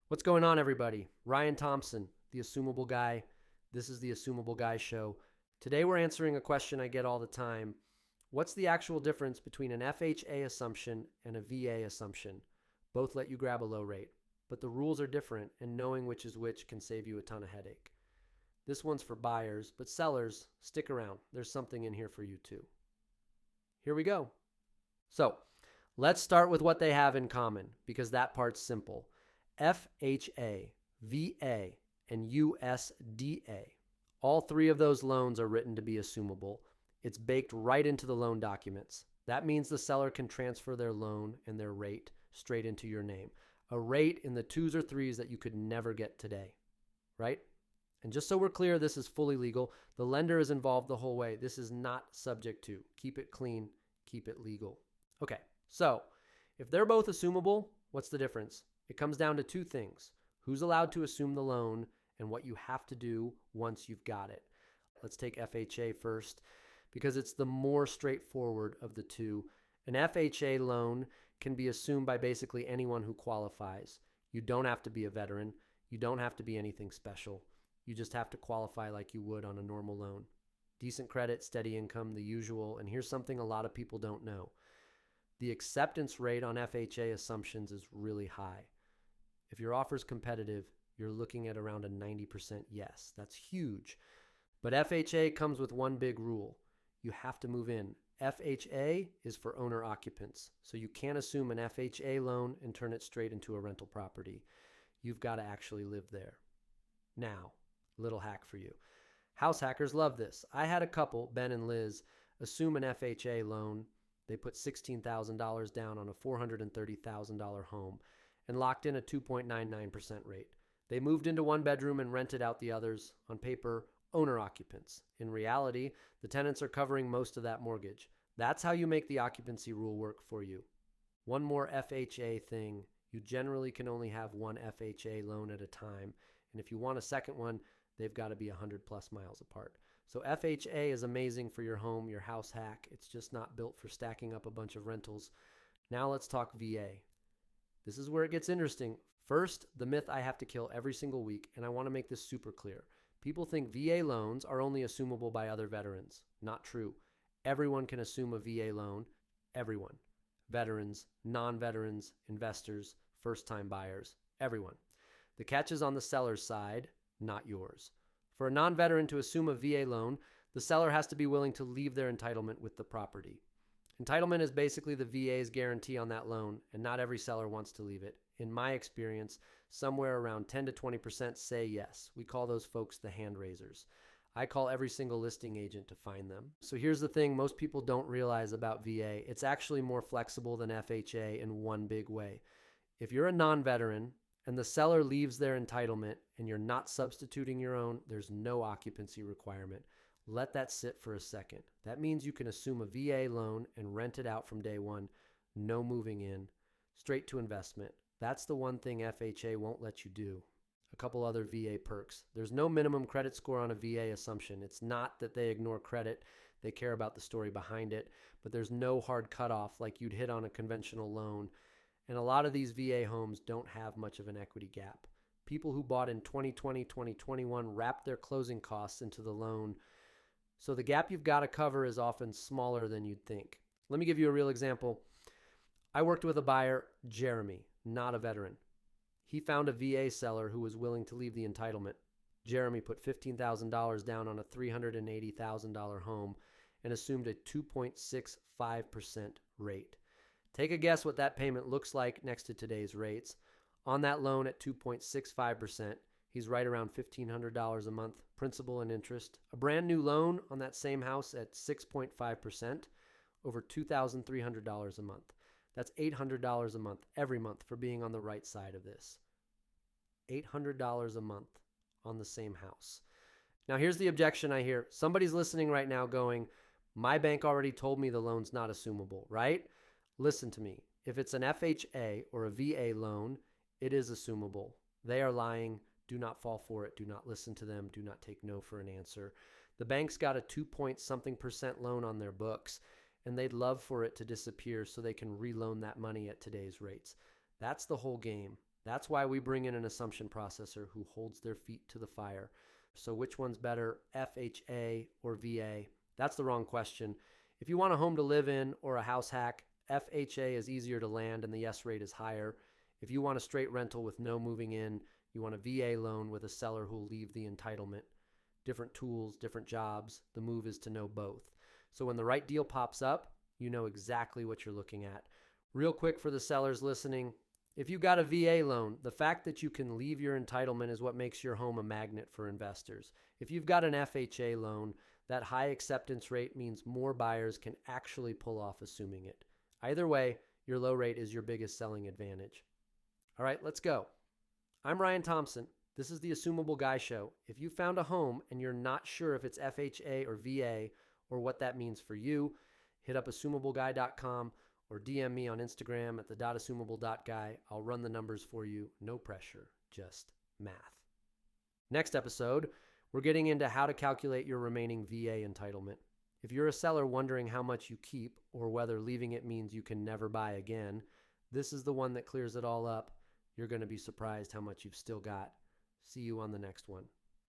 What's going on, everybody? Ryan Thompson, the Assumable Guy. This is the Assumable Guy Show. Today we're answering a question I get all the time. What's the actual difference between an FHA assumption and a VA assumption? Both let you grab a low rate, but the rules are different, and knowing which is which can save you a ton of headache. This one's for buyers, but sellers, stick around. There's something in here for you too. Here we go. So, let's start with what they have in common, because that part's simple. FHA, VA, and USDA. All three of those loans are written to be assumable. It's baked right into the loan documents. That means the seller can transfer their loan and their rate straight into your name. A rate in the 2s or 3s that you could never get today, right? And just so we're clear, this is fully legal. The lender is involved the whole way. This is not subject to. Keep it clean, keep it legal. Okay, so if they're both assumable, what's the difference? It comes down to two things: who's allowed to assume the loan and what you have to do once you've got it. Let's take FHA first because it's the more straightforward of the two. An FHA loan can be assumed by basically anyone who qualifies. You don't have to be a veteran. You don't have to be anything special. You just have to qualify like you would on a normal loan. Decent credit, steady income, the usual. And here's something a lot of people don't know. The acceptance rate on FHA assumptions is really high. If your offer is competitive, you're looking at around a 90% yes. That's huge. But FHA comes with one big rule. You have to move in. FHA is for owner occupants. So you can't assume an FHA loan and turn it straight into a rental property. You've got to actually live there. Now, little hack for you. House hackers love this. I had a couple, Ben and Liz, assume an FHA loan. They put $16,000 down on a $430,000 home and locked in a 2.99% rate. They moved into one bedroom and rented out the others, on paper, owner occupants. In reality, the tenants are covering most of that mortgage. That's how you make the occupancy rule work for you. One more FHA thing: you generally can only have one FHA loan at a time, and if you want a second one, they've got to be 100 plus miles apart. So FHA is amazing for your home, your house hack. It's just not built for stacking up a bunch of rentals. Now let's talk VA. This is where it gets interesting. First, the myth I have to kill every single week, and I want to make this super clear. People think VA loans are only assumable by other veterans. Not true. Everyone can assume a VA loan. Everyone. Veterans, non-veterans, investors, first-time buyers, everyone. The catch is on the seller's side, not yours. For a non-veteran to assume a VA loan, the seller has to be willing to leave their entitlement with the property. Entitlement is basically the VA's guarantee on that loan, and not every seller wants to leave it. In my experience, somewhere around 10 to 20% say yes. We call those folks the hand raisers. I call every single listing agent to find them. So here's the thing most people don't realize about VA. It's actually more flexible than FHA in one big way. If you're a non-veteran and the seller leaves their entitlement and you're not substituting your own, there's no occupancy requirement. Let that sit for a second. That means you can assume a VA loan and rent it out from day one. No moving in. Straight to investment. That's the one thing FHA won't let you do. A couple other VA perks. There's no minimum credit score on a VA assumption. It's not that they ignore credit. They care about the story behind it. But there's no hard cutoff like you'd hit on a conventional loan. And a lot of these VA homes don't have much of an equity gap. People who bought in 2020, 2021 wrapped their closing costs into the loan. So the gap you've got to cover is often smaller than you'd think. Let me give you a real example. I worked with a buyer, Jeremy, not a veteran. He found a VA seller who was willing to leave the entitlement. Jeremy put $15,000 down on a $380,000 home and assumed a 2.65% rate. Take a guess what that payment looks like next to today's rates. On that loan at 2.65%, he's right around $1,500 a month, principal and interest. A brand new loan on that same house at 6.5%, over $2,300 a month. That's $800 a month every month for being on the right side of this. $800 a month on the same house. Now here's the objection I hear. Somebody's listening right now going, my bank already told me the loan's not assumable, right? Listen to me. If it's an FHA or a VA loan, it is assumable. They are lying. Do not fall for it. Do not listen to them. Do not take no for an answer. The bank's got a 2-point-something% loan on their books, and they'd love for it to disappear so they can reloan that money at today's rates. That's the whole game. That's why we bring in an assumption processor who holds their feet to the fire. So which one's better, FHA or VA? That's the wrong question. If you want a home to live in or a house hack, FHA is easier to land and the yes rate is higher. If you want a straight rental with no moving in, you want a VA loan with a seller who'll leave the entitlement. Different tools, different jobs. The move is to know both. So when the right deal pops up, you know exactly what you're looking at. Real quick for the sellers listening, if you got a VA loan, the fact that you can leave your entitlement is what makes your home a magnet for investors. If you've got an FHA loan, that high acceptance rate means more buyers can actually pull off assuming it. Either way, your low rate is your biggest selling advantage. All right, let's go. I'm Ryan Thompson. This is the Assumable Guy Show. If you found a home and you're not sure if it's FHA or VA or what that means for you, hit up assumableguy.com or DM me on Instagram at the.assumable.guy. I'll run the numbers for you. No pressure, just math. Next episode, we're getting into how to calculate your remaining VA entitlement. If you're a seller wondering how much you keep or whether leaving it means you can never buy again, this is the one that clears it all up. You're going to be surprised how much you've still got. See you on the next one.